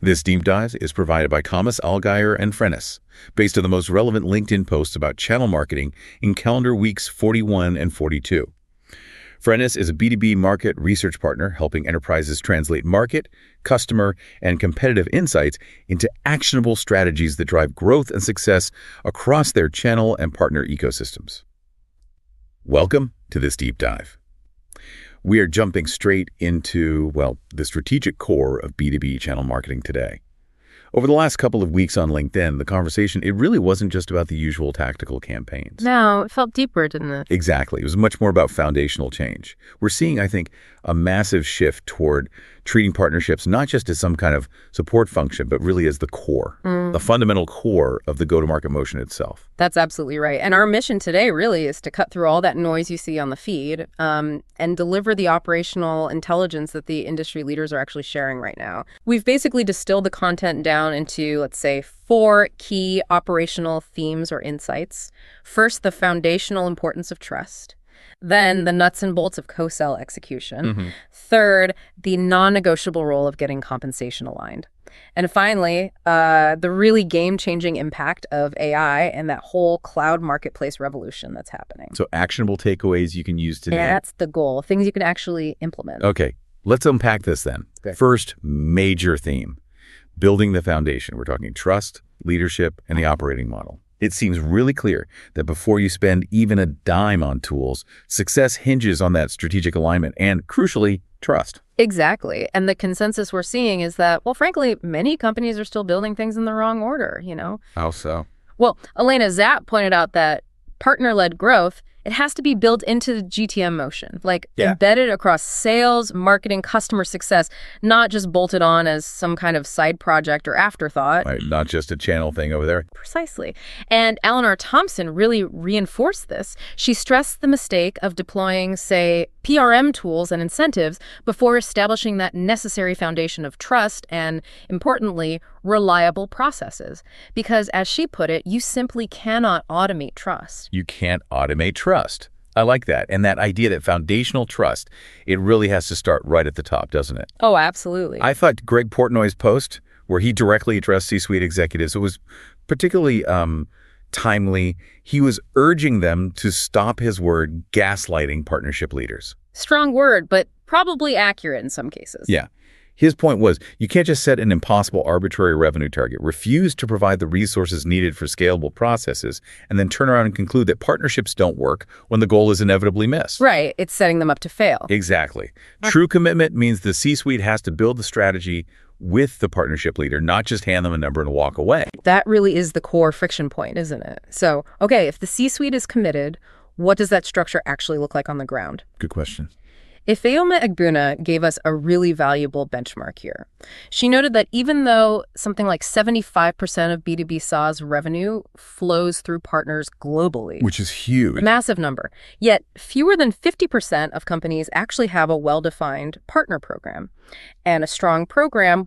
This deep dive is provided by Thomas Allgeier and Frennis, based on the most relevant LinkedIn posts about channel marketing in calendar weeks 41 and 42. Frennis is a B2B market research partner helping enterprises translate market, customer, and competitive insights into actionable strategies that drive growth and success across their channel and partner ecosystems. Welcome to this deep dive. We are jumping straight into, the strategic core of B2B channel marketing today. Over the last couple of weeks on LinkedIn, the conversation, it really wasn't just about the usual tactical campaigns. No, it felt deeper, didn't it? Exactly. It was much more about foundational change. We're seeing, I think, a massive shift toward treating partnerships not just as some kind of support function, but really as the core, the fundamental core of the go-to-market motion itself. That's absolutely right. And our mission today really is to cut through all that noise you see on the feed and deliver the operational intelligence that the industry leaders are actually sharing right now. We've basically distilled the content down into, let's say, 4 key operational themes or insights. First, the foundational importance of trust. Then the nuts and bolts of co-sell execution. Third, the non-negotiable role of getting compensation aligned. And finally, the really game-changing impact of AI and that whole cloud marketplace revolution that's happening. So actionable takeaways you can use today. Yeah, that's the goal. Things you can actually implement. Okay, let's unpack this then. Okay. First major theme, building the foundation. We're talking trust, leadership, and the operating model. It seems really clear that before you spend even a dime on tools, success hinges on that strategic alignment and, crucially, trust. Exactly. And the consensus we're seeing is that, frankly, many companies are still building things in the wrong order, How so? Well, Elena Zapp pointed out that partner-led growth, it has to be built into the GTM motion, embedded across sales, marketing, customer success, not just bolted on as some kind of side project or afterthought. Right, not just a channel thing over there. Precisely. And Eleanor Thompson really reinforced this. She stressed the mistake of deploying, say, PRM tools and incentives before establishing that necessary foundation of trust and, importantly, reliable processes. Because, as she put it, you simply cannot automate trust. You can't automate trust. I like that. And that idea that foundational trust, it really has to start right at the top, doesn't it? Oh, absolutely. I thought Greg Portnoy's post, where he directly addressed C-suite executives, it was particularly timely. He was urging them to stop, his word, gaslighting partnership leaders. Strong word, but probably accurate in some cases. Yeah. His point was, you can't just set an impossible arbitrary revenue target, refuse to provide the resources needed for scalable processes, and then turn around and conclude that partnerships don't work when the goal is inevitably missed. Right. It's setting them up to fail. Exactly. True commitment means the C-suite has to build the strategy with the partnership leader, not just hand them a number and walk away. That really is the core friction point, isn't it? So, okay, if the C-suite is committed, what does that structure actually look like on the ground? Good question. Ifeoma Egbuna gave us a really valuable benchmark here. She noted that even though something like 75% of B2B SaaS revenue flows through partners globally, Which is huge. a massive number, yet fewer than 50% of companies actually have a well-defined partner program. And a strong program,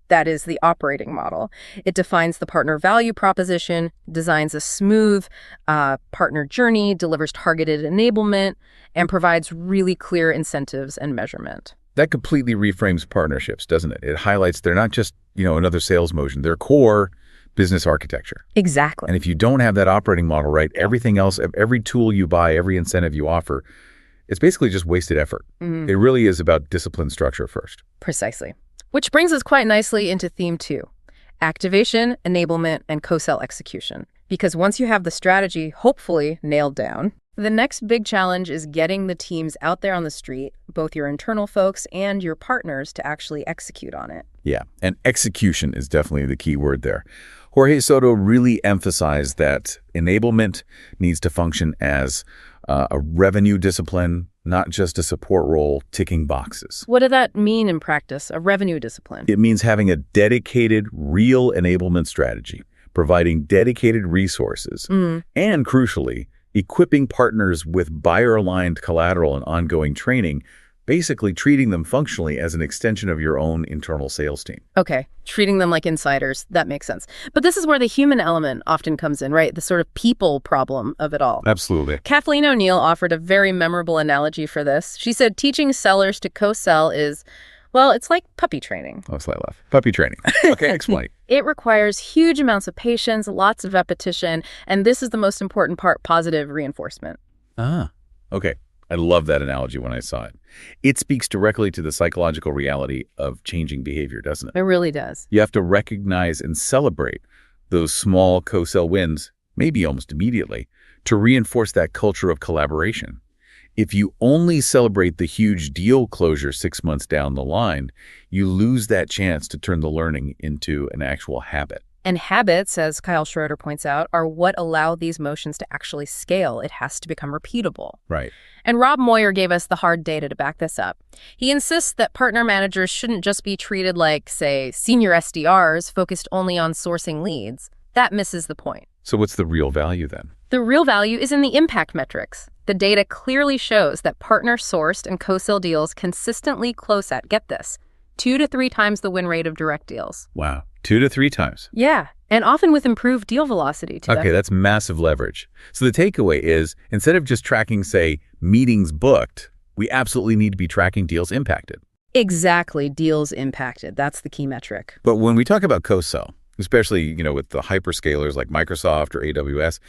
that is the operating model. It defines the partner value proposition, designs a smooth partner journey, delivers targeted enablement, and provides really clear incentives and measurement. That completely reframes partnerships, doesn't it? It highlights they're not just, another sales motion. They're core business architecture. Exactly. And if you don't have that operating model right, everything else, every tool you buy, every incentive you offer, it's basically just wasted effort. It really is about discipline structure first. Precisely. Which brings us quite nicely into theme 2, activation, enablement, and co-sell execution. Because once you have the strategy hopefully nailed down, the next big challenge is getting the teams out there on the street, both your internal folks and your partners, to actually execute on it. Yeah, and execution is definitely the key word there. Jorge Soto really emphasized that enablement needs to function as a revenue discipline, not just a support role ticking boxes. What does that mean in practice, a revenue discipline? It means having a dedicated, real enablement strategy, providing dedicated resources, and crucially, equipping partners with buyer-aligned collateral and ongoing training, basically treating them functionally as an extension of your own internal sales team. Okay, treating them like insiders, that makes sense. But this is where the human element often comes in, right? The sort of people problem of it all. Absolutely. Kathleen O'Neill offered a very memorable analogy for this. She said teaching sellers to co-sell is, Well, it's like puppy training. Oh, slight laugh. Puppy training. Okay, explain. It requires huge amounts of patience, lots of repetition, and this is the most important part, positive reinforcement. Ah, okay. I love that analogy when I saw it. It speaks directly to the psychological reality of changing behavior, doesn't it? It really does. You have to recognize and celebrate those small co-sell wins, maybe almost immediately, to reinforce that culture of collaboration. If you only celebrate the huge deal closure 6 months down the line, you lose that chance to turn the learning into an actual habit. And habits, as Kyle Schroeder points out, are what allow these motions to actually scale. It has to become repeatable. Right. And Rob Moyer gave us the hard data to back this up. He insists that partner managers shouldn't just be treated like, say, senior SDRs focused only on sourcing leads. That misses the point. So what's the real value then? The real value is in the impact metrics. The data clearly shows that partner-sourced and co-sell deals consistently close at, get this, 2 to 3 times the win rate of direct deals. Wow. 2 to 3 times. Yeah, and often with improved deal velocity, too. Okay, that's massive leverage. So the takeaway is, instead of just tracking, say, meetings booked, we absolutely need to be tracking deals impacted. Exactly, deals impacted. That's the key metric. But when we talk about co-sell, especially, with the hyperscalers like Microsoft or AWS,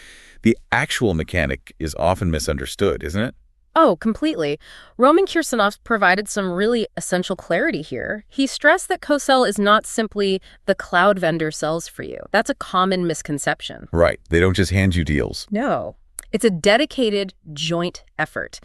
the actual mechanic is often misunderstood, isn't it? Oh, completely. Roman Kirsanov provided some really essential clarity here. He stressed that co-sell is not simply the cloud vendor sells for you. That's a common misconception. Right. They don't just hand you deals. No. It's a dedicated joint effort.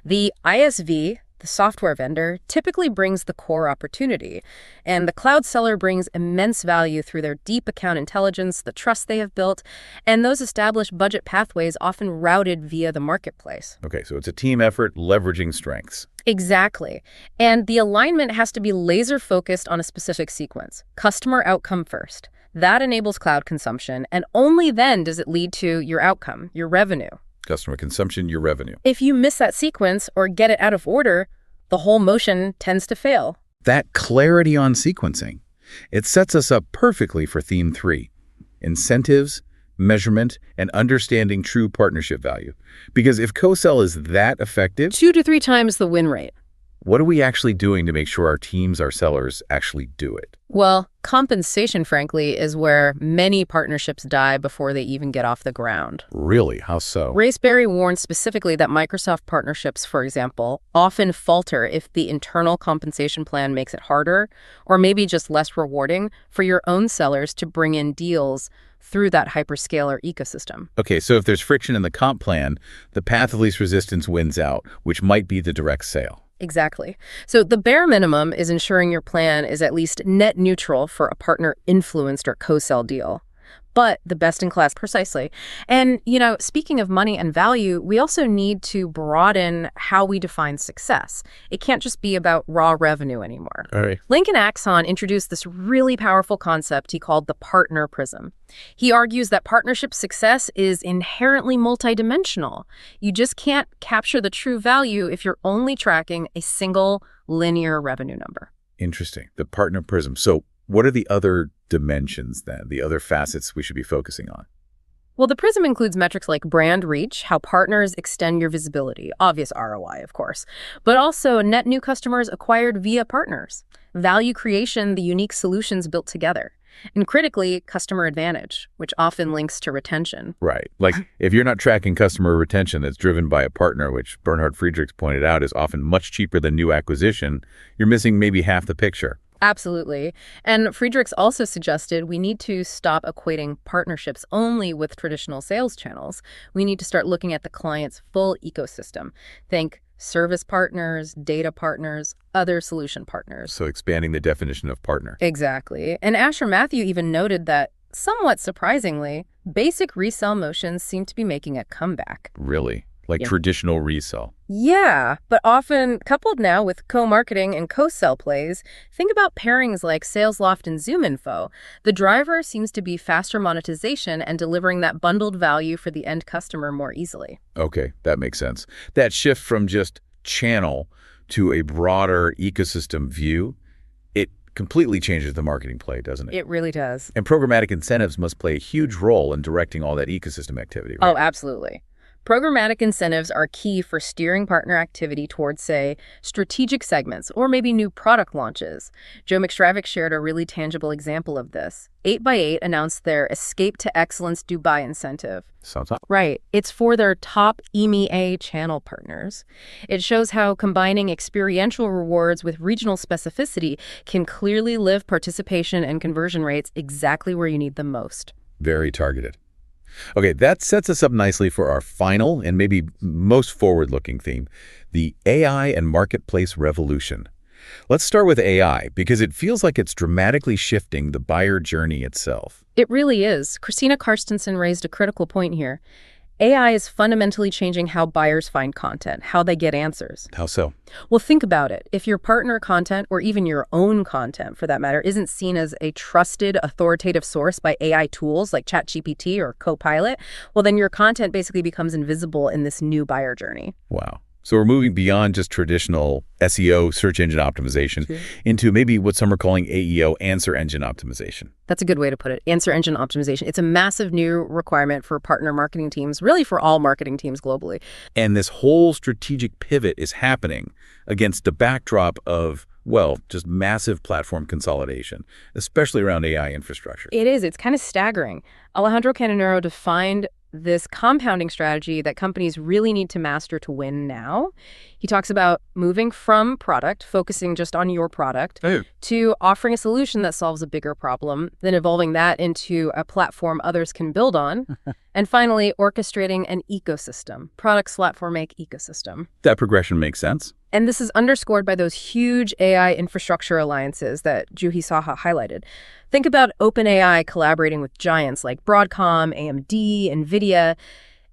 The ISV, the software vendor, typically brings the core opportunity, and the cloud seller brings immense value through their deep account intelligence, the trust they have built, and those established budget pathways often routed via the marketplace. Okay, so it's a team effort leveraging strengths. Exactly. And the alignment has to be laser-focused on a specific sequence. Customer outcome first. That enables cloud consumption, and only then does it lead to your outcome, your revenue. Customer consumption, your revenue. If you miss that sequence or get it out of order, the whole motion tends to fail. That clarity on sequencing, it sets us up perfectly for theme 3, incentives, measurement, and understanding true partnership value. Because if co-sell is that effective, 2 to 3 times the win rate. what are we actually doing to make sure our teams, our sellers, actually do it? Well, compensation, frankly, is where many partnerships die before they even get off the ground. Really? How so? Raceberry warns specifically that Microsoft partnerships, for example, often falter if the internal compensation plan makes it harder or maybe just less rewarding for your own sellers to bring in deals through that hyperscaler ecosystem. Okay, so if there's friction in the comp plan, the path of least resistance wins out, which might be the direct sale. Exactly. So the bare minimum is ensuring your plan is at least net neutral for a partner-influenced or co-sell deal. But the best-in-class, precisely. And, speaking of money and value, we also need to broaden how we define success. It can't just be about raw revenue anymore. All right. Lincoln Axon introduced this really powerful concept he called the partner prism. He argues that partnership success is inherently multidimensional. You just can't capture the true value if you're only tracking a single linear revenue number. Interesting. The partner prism. So what are the other dimensions then, the other facets we should be focusing on? Well, the prism includes metrics like brand reach, how partners extend your visibility, obvious ROI, of course, but also net new customers acquired via partners, value creation, the unique solutions built together, and critically, customer advantage, which often links to retention. Right. Like if you're not tracking customer retention that's driven by a partner, which Bernhard Friedrichs pointed out is often much cheaper than new acquisition, you're missing maybe half the picture. Absolutely. And Friedrichs also suggested we need to stop equating partnerships only with traditional sales channels. We need to start looking at the client's full ecosystem. Think service partners, data partners, other solution partners. So expanding the definition of partner. Exactly. And Asher Matthew even noted that, somewhat surprisingly, basic resell motions seem to be making a comeback. Really? Like Yeah. traditional resell. Yeah, but often coupled now with co-marketing and co-sell plays. Think about pairings like SalesLoft and ZoomInfo. The driver seems to be faster monetization and delivering that bundled value for the end customer more easily. Okay, that makes sense. That shift from just channel to a broader ecosystem view, it completely changes the marketing play, doesn't it? It really does. And programmatic incentives must play a huge role in directing all that ecosystem activity, right? Oh, absolutely. Programmatic incentives are key for steering partner activity towards, say, strategic segments or maybe new product launches. Joe McStravick shared a really tangible example of this. 8x8 announced their Escape to Excellence Dubai incentive. Sounds up. Right. It's for their top EMEA channel partners. It shows how combining experiential rewards with regional specificity can clearly lift participation and conversion rates exactly where you need them most. Very targeted. Okay, that sets us up nicely for our final and maybe most forward-looking theme, the AI and marketplace revolution. Let's start with AI because it feels like it's dramatically shifting the buyer journey itself. It really is. Christina Karstensen raised a critical point here. AI is fundamentally changing how buyers find content, how they get answers. How so? Well, think about it. If your partner content, or even your own content for that matter, isn't seen as a trusted, authoritative source by AI tools like ChatGPT or Copilot, well, then your content basically becomes invisible in this new buyer journey. Wow. So we're moving beyond just traditional SEO, search engine optimization, into maybe what some are calling AEO, answer engine optimization. That's a good way to put it. Answer engine optimization. It's a massive new requirement for partner marketing teams, really for all marketing teams globally. And this whole strategic pivot is happening against the backdrop of, well, just massive platform consolidation, especially around AI infrastructure. It is. It's kind of staggering. Alejandro Cananero defined this compounding strategy that companies really need to master to win now. He talks about moving from product, focusing just on your product, to offering a solution that solves a bigger problem, then evolving that into a platform others can build on, and finally, orchestrating an ecosystem, product/make ecosystem. That progression makes sense. And this is underscored by those huge AI infrastructure alliances that Juhi Saha highlighted. Think about OpenAI collaborating with giants like Broadcom, AMD, NVIDIA,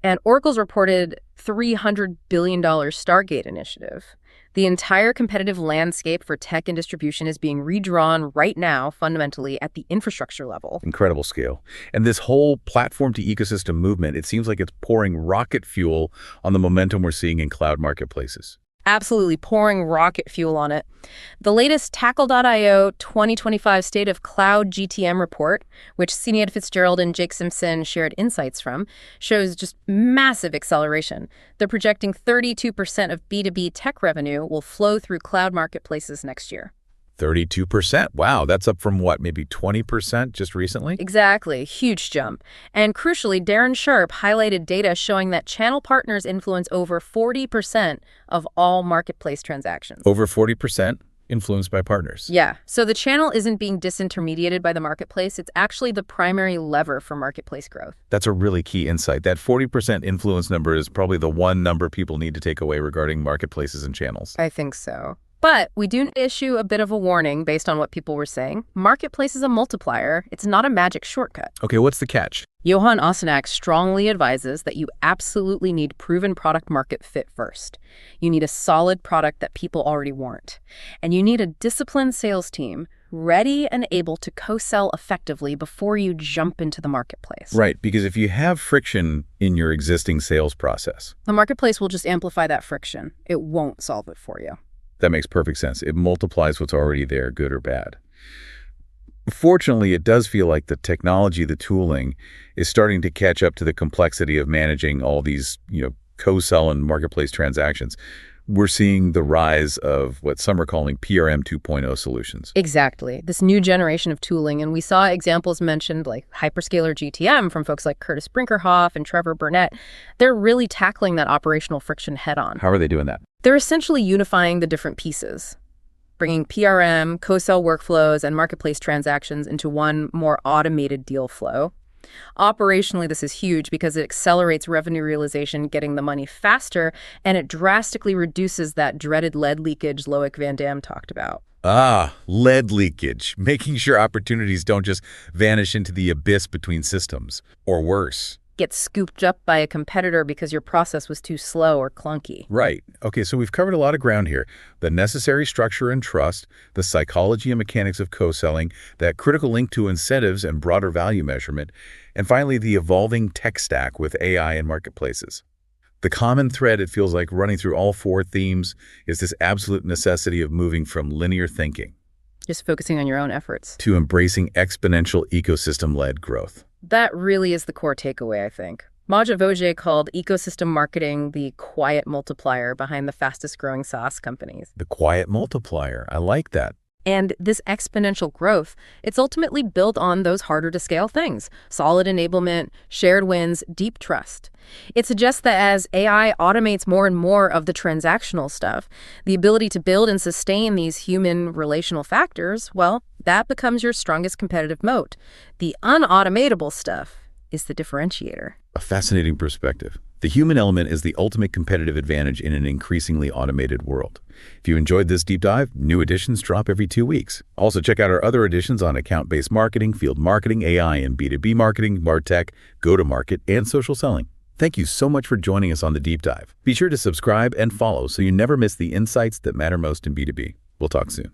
and Oracle's reported $300 billion Stargate initiative. The entire competitive landscape for tech and distribution is being redrawn right now, fundamentally, at the infrastructure level. Incredible scale. And this whole platform to ecosystem movement, it seems like it's pouring rocket fuel on the momentum we're seeing in cloud marketplaces. Absolutely pouring rocket fuel on it. The latest Tackle.io 2025 State of Cloud GTM report, which Sinead Fitzgerald and Jake Simpson shared insights from, shows just massive acceleration. They're projecting 32% of B2B tech revenue will flow through cloud marketplaces next year. 32%. Wow, that's up from what, maybe 20% just recently? Exactly. Huge jump. And crucially, Darren Sharp highlighted data showing that channel partners influence over 40% of all marketplace transactions. Over 40% influenced by partners. Yeah. So the channel isn't being disintermediated by the marketplace. It's actually the primary lever for marketplace growth. That's a really key insight. That 40% influence number is probably the one number people need to take away regarding marketplaces and channels. I think so. But we do issue a bit of a warning based on what people were saying. Marketplace is a multiplier. It's not a magic shortcut. Okay, what's the catch? Johan Osenak strongly advises that you absolutely need proven product market fit first. You need a solid product that people already want. And you need a disciplined sales team ready and able to co-sell effectively before you jump into the marketplace. Right, because if you have friction in your existing sales process, the marketplace will just amplify that friction. It won't solve it for you. That makes perfect sense. It multiplies what's already there, good or bad. Fortunately, it does feel like the technology, the tooling, is starting to catch up to the complexity of managing all these, co-sell and marketplace transactions. We're seeing the rise of what some are calling PRM 2.0 solutions. Exactly. This new generation of tooling. And we saw examples mentioned like hyperscaler GTM from folks like Curtis Brinkerhoff and Trevor Burnett. They're really tackling that operational friction head on. How are they doing that? They're essentially unifying the different pieces, bringing PRM, co-sell workflows, and marketplace transactions into one more automated deal flow. Operationally, this is huge because it accelerates revenue realization, getting the money faster, and it drastically reduces that dreaded lead leakage Loic Van Dam talked about. Lead leakage, making sure opportunities don't just vanish into the abyss between systems, or worse. Get scooped up by a competitor because your process was too slow or clunky. Right. Okay, so we've covered a lot of ground here. The necessary structure and trust, the psychology and mechanics of co-selling, that critical link to incentives and broader value measurement, and finally, the evolving tech stack with AI and marketplaces. The common thread, it feels like, running through all four themes is this absolute necessity of moving from linear thinking, just focusing on your own efforts, to embracing exponential ecosystem-led growth. That really is the core takeaway, I think. Maja Voje called ecosystem marketing the quiet multiplier behind the fastest growing SaaS companies. The quiet multiplier. I like that. And this exponential growth, it's ultimately built on those harder to scale things: solid enablement, shared wins, deep trust. It suggests that as AI automates more and more of the transactional stuff, the ability to build and sustain these human relational factors, well, that becomes your strongest competitive moat. The unautomatable stuff is the differentiator. A fascinating perspective. The human element is the ultimate competitive advantage in an increasingly automated world. If you enjoyed this deep dive, new editions drop every 2 weeks. Also, check out our other editions on account-based marketing, field marketing, AI and B2B marketing, MarTech, go-to-market, and social selling. Thank you so much for joining us on the deep dive. Be sure to subscribe and follow so you never miss the insights that matter most in B2B. We'll talk soon.